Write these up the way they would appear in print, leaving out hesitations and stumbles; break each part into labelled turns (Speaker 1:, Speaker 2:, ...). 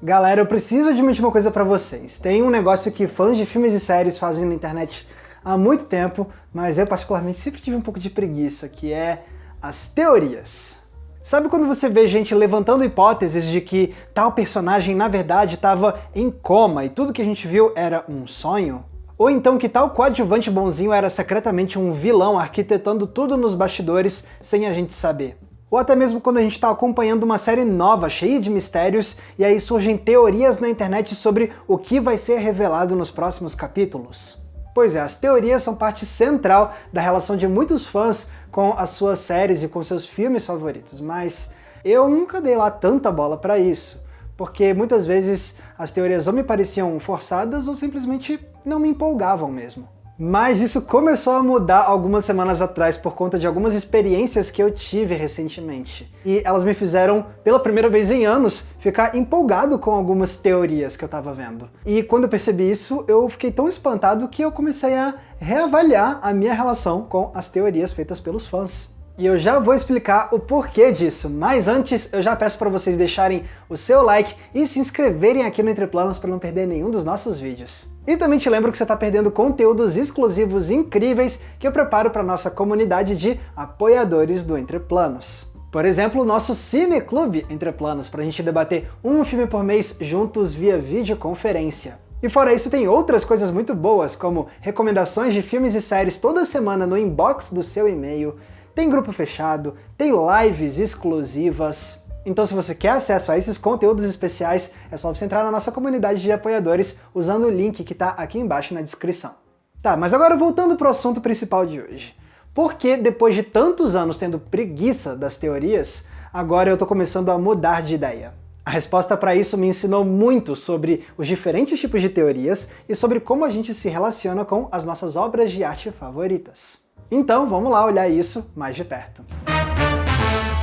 Speaker 1: Galera, eu preciso admitir uma coisa pra vocês. Tem um negócio que fãs de filmes e séries fazem na internet há muito tempo, mas eu particularmente sempre tive um pouco de preguiça, que é as teorias. Sabe quando você vê gente levantando hipóteses de que tal personagem na verdade estava em coma e tudo que a gente viu era um sonho? Ou então que tal coadjuvante bonzinho era secretamente um vilão arquitetando tudo nos bastidores sem a gente saber? Ou até mesmo quando a gente está acompanhando uma série nova, cheia de mistérios, e aí surgem teorias na internet sobre o que vai ser revelado nos próximos capítulos. Pois é, as teorias são parte central da relação de muitos fãs com as suas séries e com seus filmes favoritos, mas eu nunca dei lá tanta bola para isso, porque muitas vezes as teorias ou me pareciam forçadas ou simplesmente não me empolgavam mesmo. Mas isso começou a mudar algumas semanas atrás por conta de algumas experiências que eu tive recentemente. E elas me fizeram, pela primeira vez em anos, ficar empolgado com algumas teorias que eu tava vendo. E quando eu percebi isso, eu fiquei tão espantado que eu comecei a reavaliar a minha relação com as teorias feitas pelos fãs. E eu já vou explicar o porquê disso, mas antes eu já peço para vocês deixarem o seu like e se inscreverem aqui no Entre Planos para não perder nenhum dos nossos vídeos. E também te lembro que você está perdendo conteúdos exclusivos incríveis que eu preparo para nossa comunidade de apoiadores do Entre Planos. Por exemplo, o nosso Cineclube Entre Planos, para a gente debater um filme por mês juntos via videoconferência. E fora isso, tem outras coisas muito boas, como recomendações de filmes e séries toda semana no inbox do seu e-mail, tem grupo fechado, tem lives exclusivas. Então se você quer acesso a esses conteúdos especiais, é só você entrar na nossa comunidade de apoiadores usando o link que está aqui embaixo na descrição. Tá, mas agora voltando para o assunto principal de hoje. Por que depois de tantos anos tendo preguiça das teorias, agora eu tô começando a mudar de ideia? A resposta para isso me ensinou muito sobre os diferentes tipos de teorias e sobre como a gente se relaciona com as nossas obras de arte favoritas. Então vamos lá olhar isso mais de perto.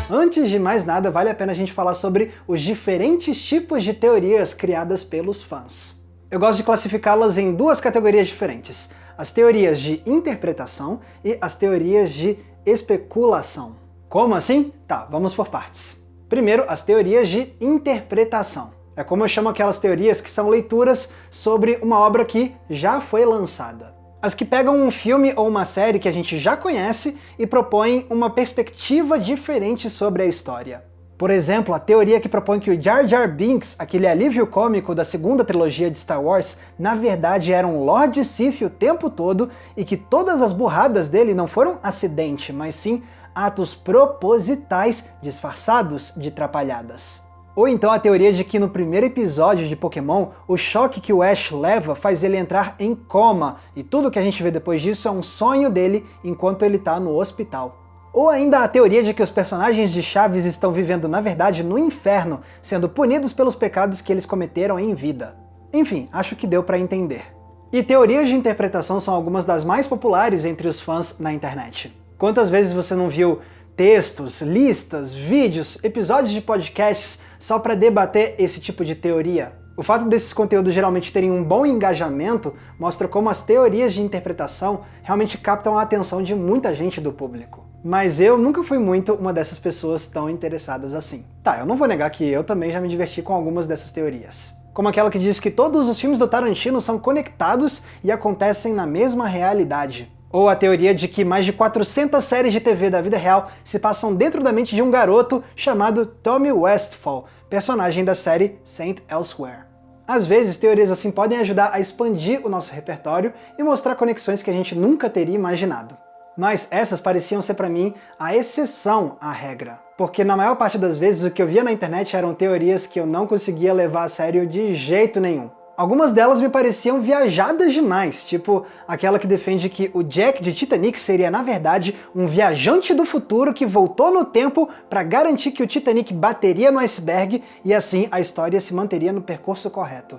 Speaker 1: Antes de mais nada, vale a pena a gente falar sobre os diferentes tipos de teorias criadas pelos fãs. Eu gosto de classificá-las em duas categorias diferentes: as teorias de interpretação e as teorias de especulação. Como assim? Tá, vamos por partes. Primeiro, as teorias de interpretação. É como eu chamo aquelas teorias que são leituras sobre uma obra que já foi lançada. As que pegam um filme ou uma série que a gente já conhece e propõem uma perspectiva diferente sobre a história. Por exemplo, a teoria que propõe que o Jar Jar Binks, aquele alívio cômico da segunda trilogia de Star Wars, na verdade era um Lord Sith o tempo todo e que todas as burradas dele não foram acidente, mas sim atos propositais disfarçados de trapalhadas. Ou então a teoria de que no primeiro episódio de Pokémon, o choque que o Ash leva faz ele entrar em coma, e tudo que a gente vê depois disso é um sonho dele enquanto ele tá no hospital. Ou ainda a teoria de que os personagens de Chaves estão vivendo na verdade no inferno, sendo punidos pelos pecados que eles cometeram em vida. Enfim, acho que deu pra entender. E teorias de interpretação são algumas das mais populares entre os fãs na internet. Quantas vezes você não viu textos, listas, vídeos, episódios de podcasts só para debater esse tipo de teoria? O fato desses conteúdos geralmente terem um bom engajamento mostra como as teorias de interpretação realmente captam a atenção de muita gente do público. Mas eu nunca fui muito uma dessas pessoas tão interessadas assim. Tá, eu não vou negar que eu também já me diverti com algumas dessas teorias. Como aquela que diz que todos os filmes do Tarantino são conectados e acontecem na mesma realidade. Ou a teoria de que mais de 400 séries de TV da vida real se passam dentro da mente de um garoto chamado Tommy Westphal, personagem da série Saint Elsewhere. Às vezes, teorias assim podem ajudar a expandir o nosso repertório e mostrar conexões que a gente nunca teria imaginado. Mas essas pareciam ser para mim a exceção à regra, porque na maior parte das vezes o que eu via na internet eram teorias que eu não conseguia levar a sério de jeito nenhum. Algumas delas me pareciam viajadas demais, tipo aquela que defende que o Jack de Titanic seria, na verdade, um viajante do futuro que voltou no tempo para garantir que o Titanic bateria no iceberg e assim a história se manteria no percurso correto.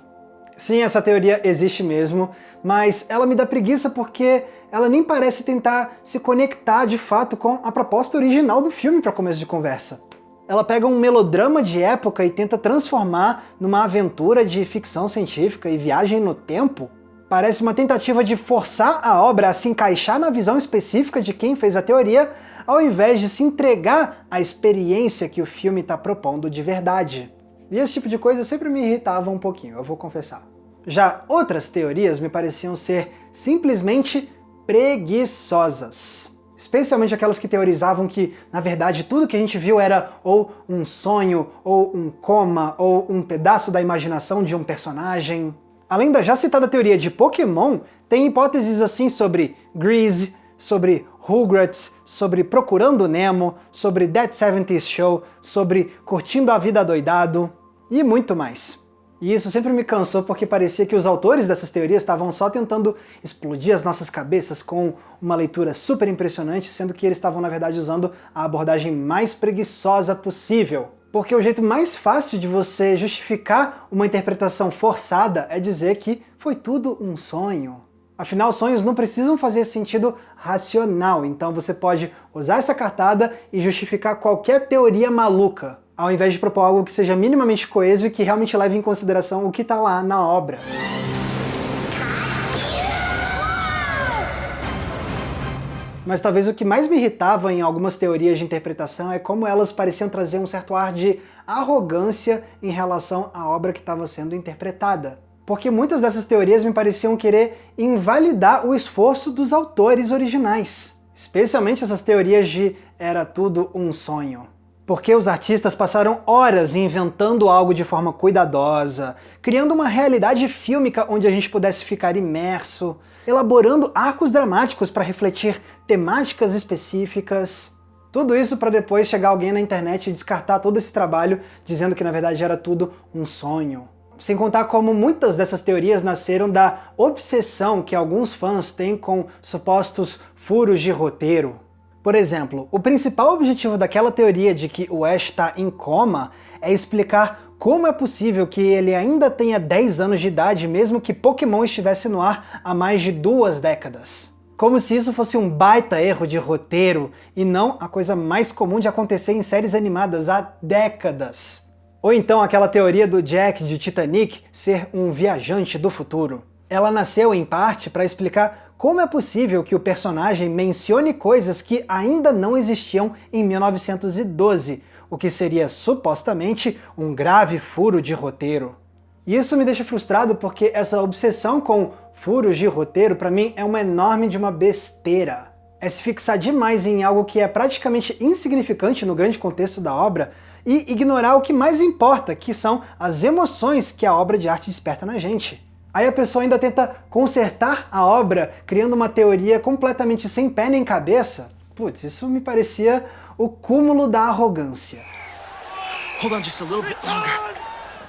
Speaker 1: Sim, essa teoria existe mesmo, mas ela me dá preguiça porque ela nem parece tentar se conectar de fato com a proposta original do filme para começo de conversa. Ela pega um melodrama de época e tenta transformar numa aventura de ficção científica e viagem no tempo. Parece uma tentativa de forçar a obra a se encaixar na visão específica de quem fez a teoria, ao invés de se entregar à experiência que o filme está propondo de verdade. E esse tipo de coisa sempre me irritava um pouquinho, eu vou confessar. Já outras teorias me pareciam ser simplesmente preguiçosas. Especialmente aquelas que teorizavam que, na verdade, tudo que a gente viu era ou um sonho, ou um coma, ou um pedaço da imaginação de um personagem. Além da já citada teoria de Pokémon, tem hipóteses assim sobre Grease, sobre Rugrats, sobre Procurando Nemo, sobre That 70's Show, sobre Curtindo a Vida Adoidado e muito mais. E isso sempre me cansou porque parecia que os autores dessas teorias estavam só tentando explodir as nossas cabeças com uma leitura super impressionante, sendo que eles estavam na verdade usando a abordagem mais preguiçosa possível. Porque o jeito mais fácil de você justificar uma interpretação forçada é dizer que foi tudo um sonho. Afinal, sonhos não precisam fazer sentido racional, então você pode usar essa cartada e justificar qualquer teoria maluca, ao invés de propor algo que seja minimamente coeso e que realmente leve em consideração o que está lá na obra. Mas talvez o que mais me irritava em algumas teorias de interpretação é como elas pareciam trazer um certo ar de arrogância em relação à obra que estava sendo interpretada. Porque muitas dessas teorias me pareciam querer invalidar o esforço dos autores originais. Especialmente essas teorias de era tudo um sonho. Porque os artistas passaram horas inventando algo de forma cuidadosa, criando uma realidade fílmica onde a gente pudesse ficar imerso, elaborando arcos dramáticos para refletir temáticas específicas. Tudo isso para depois chegar alguém na internet e descartar todo esse trabalho, dizendo que na verdade era tudo um sonho. Sem contar como muitas dessas teorias nasceram da obsessão que alguns fãs têm com supostos furos de roteiro. Por exemplo, o principal objetivo daquela teoria de que o Ash está em coma é explicar como é possível que ele ainda tenha 10 anos de idade mesmo que Pokémon estivesse no ar há mais de 2 décadas. Como se isso fosse um baita erro de roteiro e não a coisa mais comum de acontecer em séries animadas há décadas. Ou então aquela teoria do Jack de Titanic ser um viajante do futuro. Ela nasceu, em parte, para explicar como é possível que o personagem mencione coisas que ainda não existiam em 1912, o que seria, supostamente, um grave furo de roteiro. E isso me deixa frustrado porque essa obsessão com furos de roteiro, para mim, é uma enorme de uma besteira. É se fixar demais em algo que é praticamente insignificante no grande contexto da obra e ignorar o que mais importa, que são as emoções que a obra de arte desperta na gente. Aí a pessoa ainda tenta consertar a obra criando uma teoria completamente sem pé nem cabeça. Putz, isso me parecia o cúmulo da arrogância.
Speaker 2: Hold on just a little bit longer.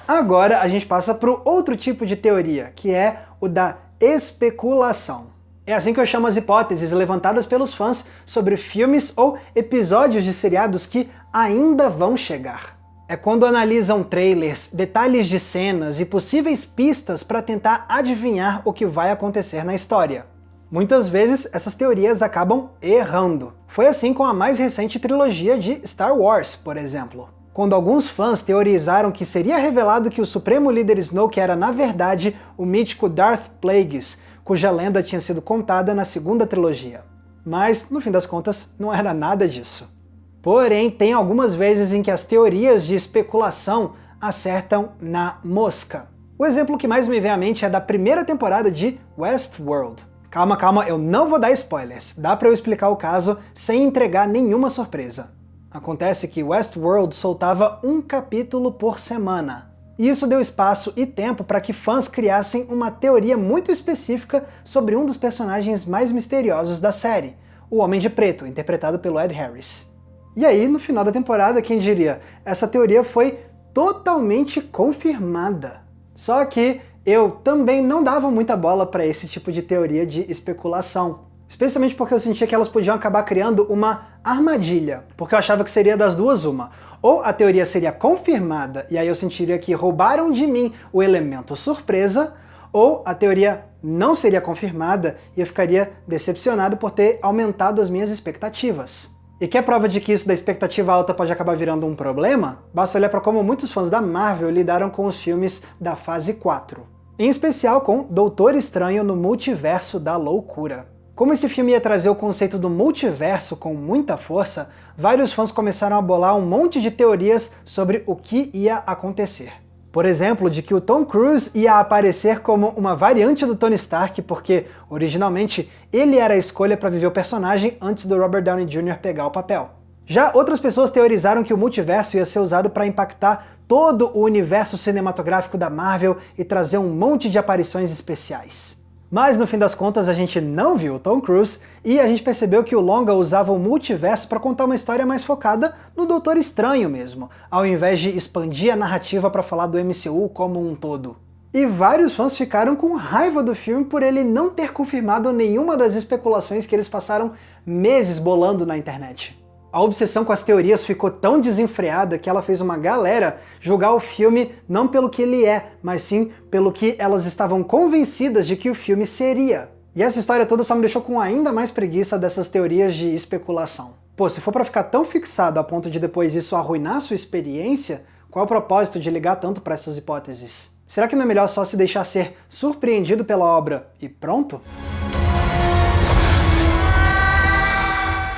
Speaker 1: Agora a gente passa para o outro tipo de teoria, que é o da especulação. É assim que eu chamo as hipóteses levantadas pelos fãs sobre filmes ou episódios de seriados que ainda vão chegar. É quando analisam trailers, detalhes de cenas e possíveis pistas para tentar adivinhar o que vai acontecer na história. Muitas vezes essas teorias acabam errando. Foi assim com a mais recente trilogia de Star Wars, por exemplo. Quando alguns fãs teorizaram que seria revelado que o supremo líder Snoke era na verdade o mítico Darth Plagueis, cuja lenda tinha sido contada na segunda trilogia. Mas, no fim das contas, não era nada disso. Porém, tem algumas vezes em que as teorias de especulação acertam na mosca. O exemplo que mais me vem à mente é da primeira temporada de Westworld. Calma, eu não vou dar spoilers. Dá pra eu explicar o caso sem entregar nenhuma surpresa. Acontece que Westworld soltava um capítulo por semana. E isso deu espaço e tempo para que fãs criassem uma teoria muito específica sobre um dos personagens mais misteriosos da série, o Homem de Preto, interpretado pelo Ed Harris. E aí, no final da temporada, quem diria, essa teoria foi totalmente confirmada. Só que eu também não dava muita bola para esse tipo de teoria de especulação. Especialmente porque eu sentia que elas podiam acabar criando uma armadilha, porque eu achava que seria das duas uma. Ou a teoria seria confirmada, e aí eu sentiria que roubaram de mim o elemento surpresa, ou a teoria não seria confirmada e eu ficaria decepcionado por ter aumentado as minhas expectativas. E quer prova de que isso da expectativa alta pode acabar virando um problema? Basta olhar para como muitos fãs da Marvel lidaram com os filmes da fase 4. Em especial com Doutor Estranho no Multiverso da Loucura. Como esse filme ia trazer o conceito do multiverso com muita força, vários fãs começaram a bolar um monte de teorias sobre o que ia acontecer. Por exemplo, de que o Tom Cruise ia aparecer como uma variante do Tony Stark, porque, originalmente, ele era a escolha para viver o personagem antes do Robert Downey Jr. pegar o papel. Já outras pessoas teorizaram que o multiverso ia ser usado para impactar todo o universo cinematográfico da Marvel e trazer um monte de aparições especiais. Mas no fim das contas a gente não viu o Tom Cruise e a gente percebeu que o longa usava o multiverso para contar uma história mais focada no Doutor Estranho mesmo, ao invés de expandir a narrativa para falar do MCU como um todo. E vários fãs ficaram com raiva do filme por ele não ter confirmado nenhuma das especulações que eles passaram meses bolando na internet. A obsessão com as teorias ficou tão desenfreada que ela fez uma galera julgar o filme não pelo que ele é, mas sim pelo que elas estavam convencidas de que o filme seria. E essa história toda só me deixou com ainda mais preguiça dessas teorias de especulação. Pô, se for pra ficar tão fixado a ponto de depois isso arruinar a sua experiência, qual é o propósito de ligar tanto pra essas hipóteses? Será que não é melhor só se deixar ser surpreendido pela obra e pronto?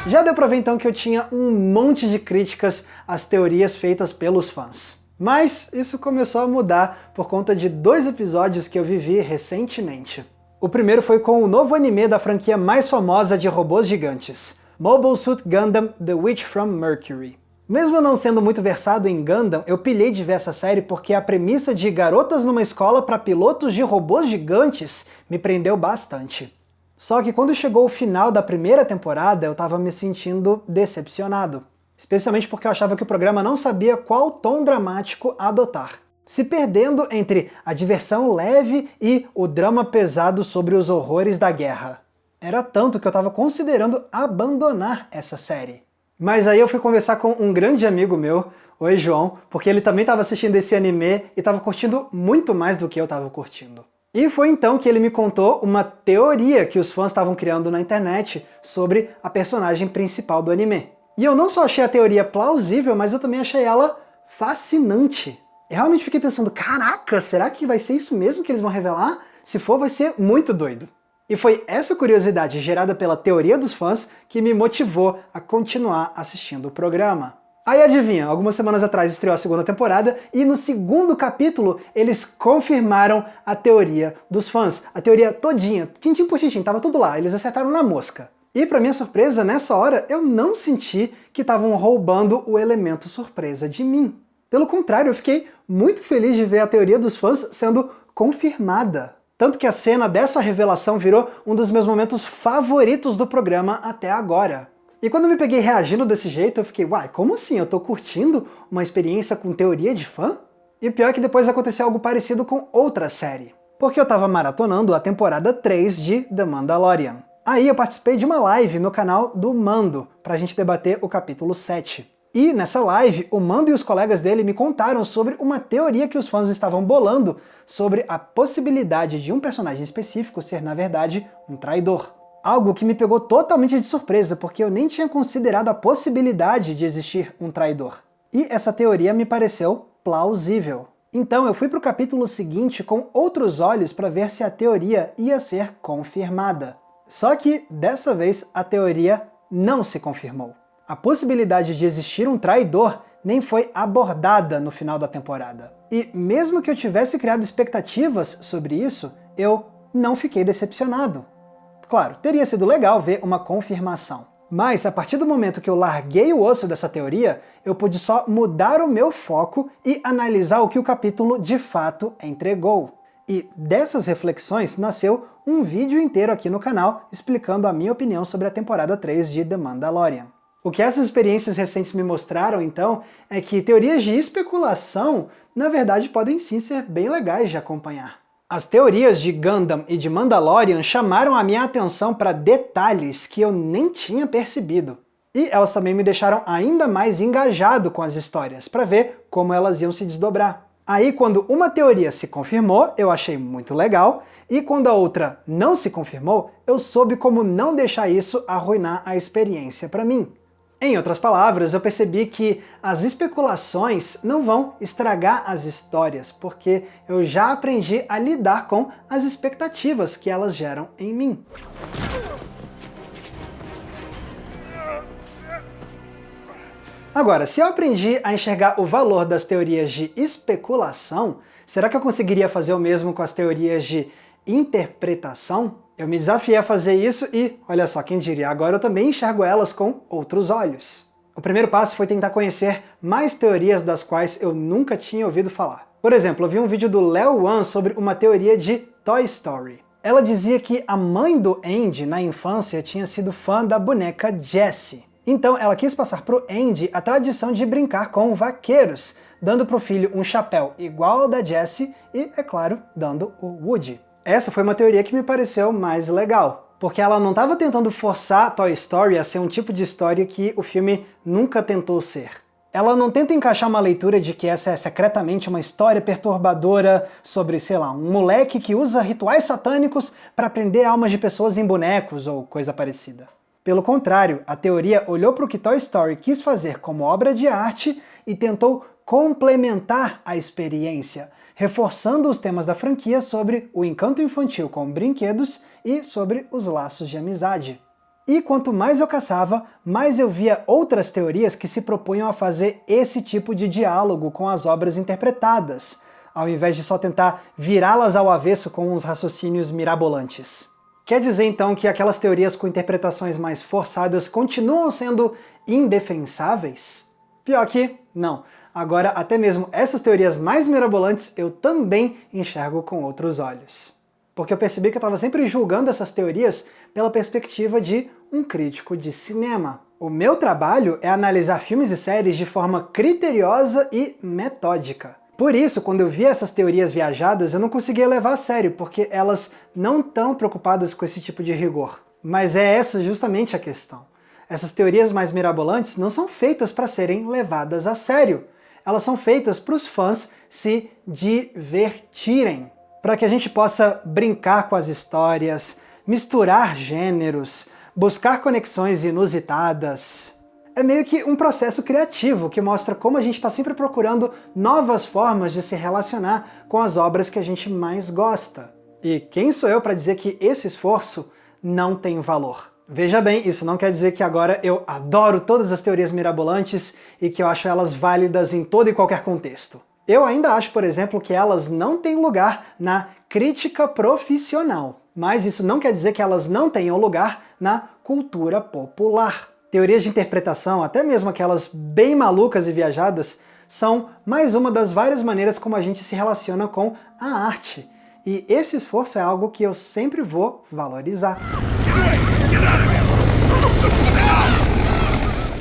Speaker 1: Já deu pra ver então que eu tinha um monte de críticas às teorias feitas pelos fãs. Mas isso começou a mudar por conta de 2 episódios que eu vivi recentemente. O primeiro foi com o novo anime da franquia mais famosa de robôs gigantes, Mobile Suit Gundam The Witch from Mercury. Mesmo não sendo muito versado em Gundam, eu pilhei de ver essa série porque a premissa de garotas numa escola para pilotos de robôs gigantes me prendeu bastante. Só que quando chegou o final da primeira temporada, eu tava me sentindo decepcionado. Especialmente porque eu achava que o programa não sabia qual tom dramático adotar, se perdendo entre a diversão leve e o drama pesado sobre os horrores da guerra. Era tanto que eu tava considerando abandonar essa série. Mas aí eu fui conversar com um grande amigo meu, oi João, porque ele também tava assistindo esse anime e tava curtindo muito mais do que eu tava curtindo. E foi então que ele me contou uma teoria que os fãs estavam criando na internet sobre a personagem principal do anime. E eu não só achei a teoria plausível, mas eu também achei ela fascinante. Eu realmente fiquei pensando, caraca, será que vai ser isso mesmo que eles vão revelar? Se for, vai ser muito doido. E foi essa curiosidade gerada pela teoria dos fãs que me motivou a continuar assistindo o programa. Aí adivinha, algumas semanas atrás estreou a segunda temporada e no segundo capítulo eles confirmaram a teoria dos fãs. A teoria todinha, tintim por tintim, tava tudo lá, eles acertaram na mosca. E pra minha surpresa, nessa hora eu não senti que estavam roubando o elemento surpresa de mim. Pelo contrário, eu fiquei muito feliz de ver a teoria dos fãs sendo confirmada. Tanto que a cena dessa revelação virou um dos meus momentos favoritos do programa até agora. E quando eu me peguei reagindo desse jeito, eu fiquei, uai, como assim? Eu tô curtindo uma experiência com teoria de fã? E o pior é que depois aconteceu algo parecido com outra série. Porque eu tava maratonando a temporada 3 de The Mandalorian. Aí eu participei de uma live no canal do Mando, pra gente debater o capítulo 7. E nessa live, o Mando e os colegas dele me contaram sobre uma teoria que os fãs estavam bolando sobre a possibilidade de um personagem específico ser, na verdade, um traidor. Algo que me pegou totalmente de surpresa, porque eu nem tinha considerado a possibilidade de existir um traidor. E essa teoria me pareceu plausível. Então eu fui para o capítulo seguinte com outros olhos para ver se a teoria ia ser confirmada. Só que, dessa vez, a teoria não se confirmou. A possibilidade de existir um traidor nem foi abordada no final da temporada. E mesmo que eu tivesse criado expectativas sobre isso, eu não fiquei decepcionado. Claro, teria sido legal ver uma confirmação. Mas a partir do momento que eu larguei o osso dessa teoria, eu pude só mudar o meu foco e analisar o que o capítulo de fato entregou. E dessas reflexões nasceu um vídeo inteiro aqui no canal explicando a minha opinião sobre a temporada 3 de The Mandalorian. O que essas experiências recentes me mostraram, então, é que teorias de especulação, na verdade, podem sim ser bem legais de acompanhar. As teorias de Gundam e de Mandalorian chamaram a minha atenção para detalhes que eu nem tinha percebido. E elas também me deixaram ainda mais engajado com as histórias, para ver como elas iam se desdobrar. Aí, quando uma teoria se confirmou, eu achei muito legal, e quando a outra não se confirmou, eu soube como não deixar isso arruinar a experiência para mim. Em outras palavras, eu percebi que as especulações não vão estragar as histórias, porque eu já aprendi a lidar com as expectativas que elas geram em mim. Agora, se eu aprendi a enxergar o valor das teorias de especulação, será que eu conseguiria fazer o mesmo com as teorias de interpretação? Eu me desafiei a fazer isso e, olha só, quem diria, agora eu também enxergo elas com outros olhos. O primeiro passo foi tentar conhecer mais teorias das quais eu nunca tinha ouvido falar. Por exemplo, eu vi um vídeo do Léo Wan sobre uma teoria de Toy Story. Ela dizia que a mãe do Andy, na infância, tinha sido fã da boneca Jessie. Então ela quis passar pro Andy a tradição de brincar com vaqueiros, dando pro filho um chapéu igual ao da Jessie e, é claro, dando o Woody. Essa foi uma teoria que me pareceu mais legal, porque ela não estava tentando forçar Toy Story a ser um tipo de história que o filme nunca tentou ser. Ela não tenta encaixar uma leitura de que essa é secretamente uma história perturbadora sobre, sei lá, um moleque que usa rituais satânicos para prender almas de pessoas em bonecos ou coisa parecida. Pelo contrário, a teoria olhou para o que Toy Story quis fazer como obra de arte e tentou complementar a experiência, reforçando os temas da franquia sobre o encanto infantil com brinquedos e sobre os laços de amizade. E quanto mais eu caçava, mais eu via outras teorias que se propunham a fazer esse tipo de diálogo com as obras interpretadas, ao invés de só tentar virá-las ao avesso com uns raciocínios mirabolantes. Quer dizer então que aquelas teorias com interpretações mais forçadas continuam sendo indefensáveis? Pior que não. Agora, até mesmo essas teorias mais mirabolantes eu também enxergo com outros olhos. Porque eu percebi que eu estava sempre julgando essas teorias pela perspectiva de um crítico de cinema. O meu trabalho é analisar filmes e séries de forma criteriosa e metódica. Por isso, quando eu via essas teorias viajadas, eu não conseguia levar a sério, porque elas não estão preocupadas com esse tipo de rigor. Mas é essa justamente a questão. Essas teorias mais mirabolantes não são feitas para serem levadas a sério. Elas são feitas para os fãs se divertirem, para que a gente possa brincar com as histórias, misturar gêneros, buscar conexões inusitadas. É meio que um processo criativo que mostra como a gente está sempre procurando novas formas de se relacionar com as obras que a gente mais gosta. E quem sou eu para dizer que esse esforço não tem valor? Veja bem, isso não quer dizer que agora eu adoro todas as teorias mirabolantes e que eu acho elas válidas em todo e qualquer contexto. Eu ainda acho, por exemplo, que elas não têm lugar na crítica profissional, mas isso não quer dizer que elas não tenham lugar na cultura popular. Teorias de interpretação, até mesmo aquelas bem malucas e viajadas, são mais uma das várias maneiras como a gente se relaciona com a arte. E esse esforço é algo que eu sempre vou valorizar.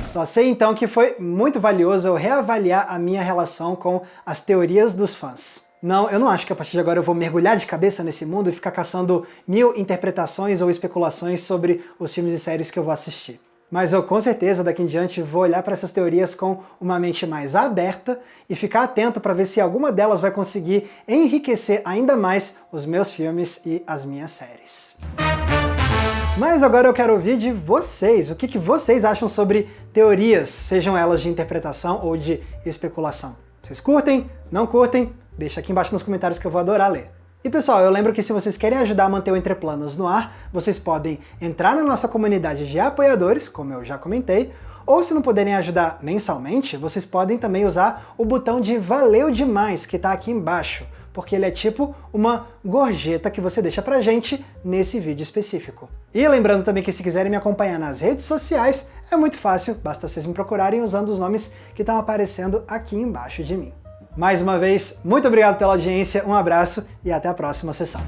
Speaker 1: Só sei então que foi muito valioso eu reavaliar a minha relação com as teorias dos fãs. Não, eu não acho que a partir de agora eu vou mergulhar de cabeça nesse mundo e ficar caçando 1000 interpretações ou especulações sobre os filmes e séries que eu vou assistir. Mas eu com certeza daqui em diante vou olhar para essas teorias com uma mente mais aberta e ficar atento para ver se alguma delas vai conseguir enriquecer ainda mais os meus filmes e as minhas séries. Mas agora eu quero ouvir de vocês. O que vocês acham sobre teorias, sejam elas de interpretação ou de especulação? Vocês curtem? Não curtem? Deixa aqui embaixo nos comentários que eu vou adorar ler. E pessoal, eu lembro que se vocês querem ajudar a manter o Entre Planos no ar, vocês podem entrar na nossa comunidade de apoiadores, como eu já comentei, ou se não puderem ajudar mensalmente, vocês podem também usar o botão de Valeu Demais, que está aqui embaixo, porque ele é tipo uma gorjeta que você deixa pra gente nesse vídeo específico. E lembrando também que se quiserem me acompanhar nas redes sociais, é muito fácil, basta vocês me procurarem usando os nomes que estão aparecendo aqui embaixo de mim. Mais uma vez, muito obrigado pela audiência, um abraço e até a próxima sessão.